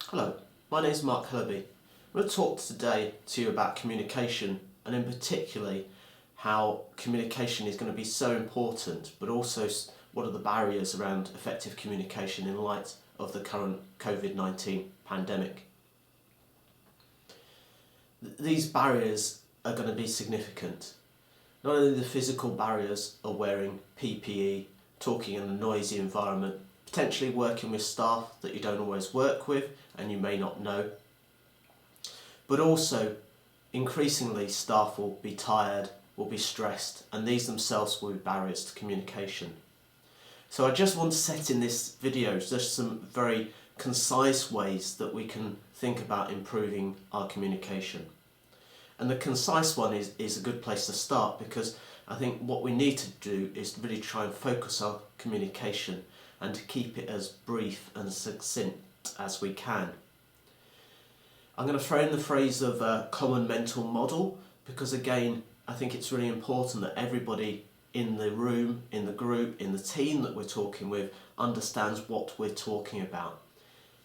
Hello, my name is Mark Hellaby. I'm going to talk today to you about communication, and in particularly how communication is going to be so important, but also what are the barriers around effective communication in light of the current COVID-19 pandemic. These barriers are going to be significant. Not only the physical barriers of wearing PPE, talking in a noisy environment, potentially working with staff that you don't always work with and you may not know, but also increasingly staff will be tired, will be stressed, and these themselves will be barriers to communication. So I just want to set in this video just some very concise ways that we can think about improving our communication. And the concise one is a good place to start, because I think what we need to do is to really try and focus our communication and to keep it as brief and succinct as we can. I'm going to throw in the phrase of a common mental model, because again I think it's really important that everybody in the room, in the group, in the team that we're talking with understands what we're talking about.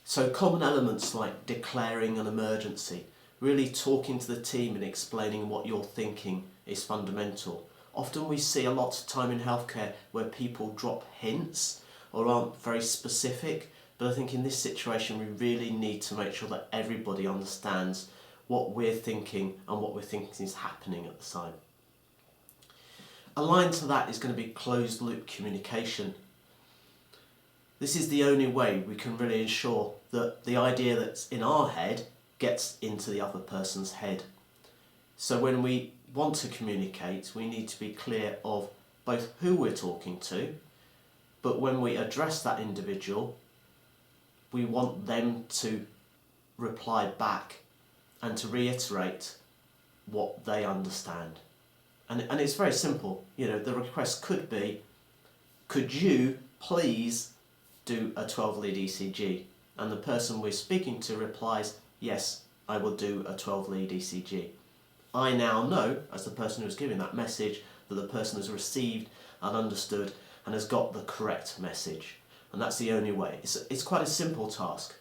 So common elements like declaring an emergency, really talking to the team and explaining what you're thinking is fundamental. Often we see a lot of time in healthcare where people drop hints or aren't very specific, but I think in this situation we really need to make sure that everybody understands what we're thinking and what we're thinking is happening at the time. Aligned to that is going to be closed loop communication. This is the only way we can really ensure that the idea that's in our head gets into the other person's head. So when we want to communicate, we need to be clear of both who we're talking to, but when we address that individual, we want them to reply back and to reiterate what they understand. And it's very simple. The request could be, could you please do a 12-lead ECG? And the person we're speaking to replies, yes, I will do a 12-lead ECG. I now know, as the person who's giving that message, that the person has received and understood and has got the correct message. And that's the only way. It's quite a simple task.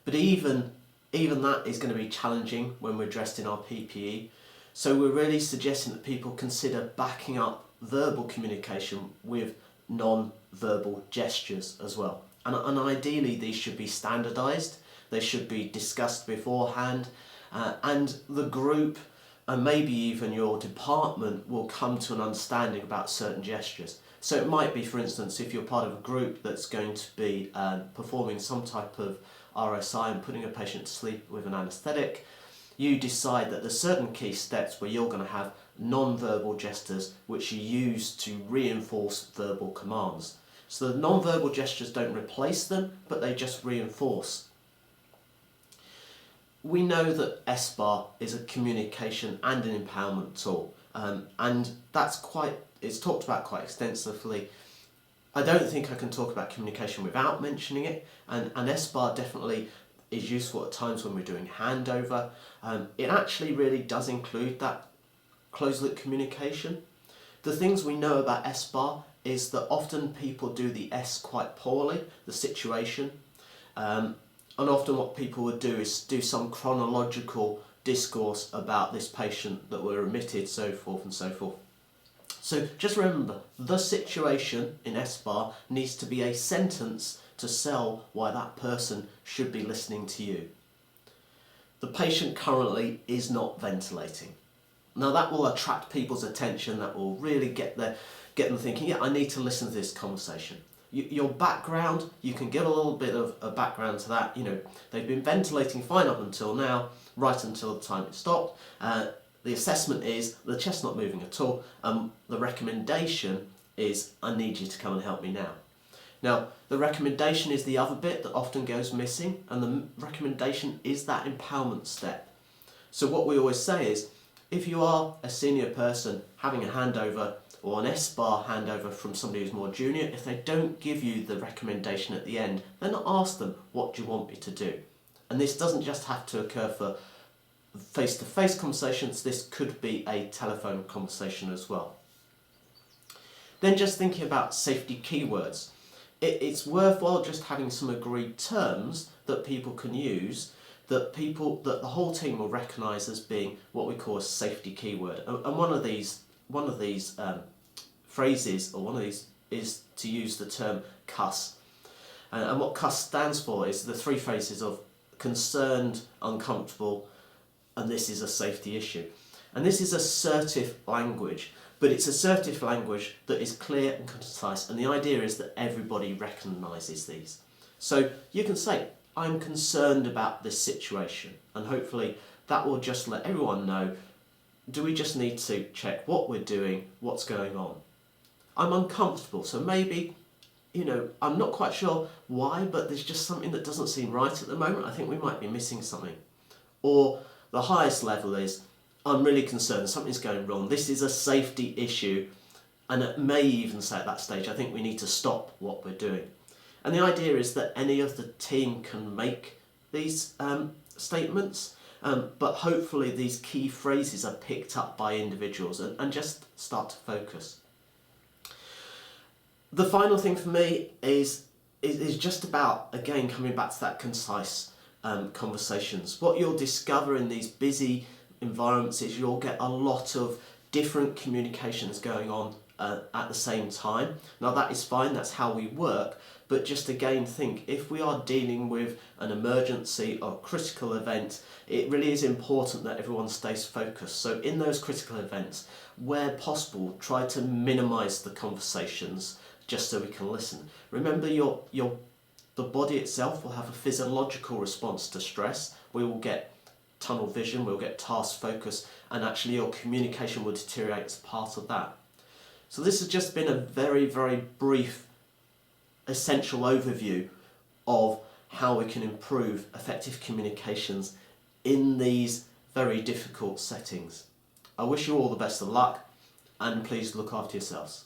But even that is going to be challenging when we're dressed in our PPE. So we're really suggesting that people consider backing up verbal communication with non-verbal gestures as well. And ideally these should be standardised, they should be discussed beforehand, and the group and maybe even your department will come to an understanding about certain gestures. So it might be, for instance, if you're part of a group that's going to be performing some type of RSI and putting a patient to sleep with an anaesthetic, you decide that there's certain key steps where you're going to have non-verbal gestures which you use to reinforce verbal commands. So the non-verbal gestures don't replace them, but they just reinforce. We know that SBAR is a communication and an empowerment tool, and it's talked about quite extensively. I don't think I can talk about communication without mentioning it, and SBAR definitely is useful at times when we're doing handover. It actually really does include that closed loop communication. The things we know about SBAR is that often people do the S quite poorly, the situation, and often what people would do is do some chronological discourse about this patient that were admitted, so forth and so forth. So just remember, the situation in SBAR needs to be a sentence to sell why that person should be listening to you. The patient currently is not ventilating. Now that will attract people's attention, that will really get them thinking, yeah, I need to listen to this conversation. Your background, you can give a little bit of a background to that. They've been ventilating fine up until now, right until the time it stopped. The assessment is the chest's not moving at all. The recommendation is, I need you to come and help me now. Now, the recommendation is the other bit that often goes missing, and the recommendation is that empowerment step. So what we always say is, if you are a senior person having a handover or an SBAR handover from somebody who's more junior, if they don't give you the recommendation at the end, then ask them, what do you want me to do? And this doesn't just have to occur for face-to-face conversations, this could be a telephone conversation as well. Then just thinking about safety keywords. it's worthwhile just having some agreed terms that people can use, that the whole team will recognise as being what we call a safety keyword. And one of these phrases, or one of these, is to use the term CUS. And what CUS stands for is the three phases of concerned, uncomfortable, and this is a safety issue. And this is assertive language, but it's assertive language that is clear and concise, and the idea is that everybody recognises these. So you can say, I'm concerned about this situation, and hopefully that will just let everyone know, do we just need to check what we're doing, what's going on. I'm uncomfortable, so maybe, I'm not quite sure why, but there's just something that doesn't seem right at the moment. I think we might be missing something. Or the highest level is, I'm really concerned, something's going wrong, this is a safety issue, and it may even say at that stage, I think we need to stop what we're doing. And the idea is that any of the team can make these statements, but hopefully these key phrases are picked up by individuals and just start to focus. The final thing for me is just about, again, coming back to that concise conversations. What you'll discover in these busy environments is you'll get a lot of different communications going on at the same time. Now that is fine, that's how we work, but just again think, if we are dealing with an emergency or critical event, it really is important that everyone stays focused. So in those critical events, where possible, try to minimise the conversations just so we can listen. Remember, the body itself will have a physiological response to stress. We will get tunnel vision, we'll get task focus, and actually your communication will deteriorate as part of that. So this has just been a very, very brief, essential overview of how we can improve effective communications in these very difficult settings. I wish you all the best of luck, and please look after yourselves.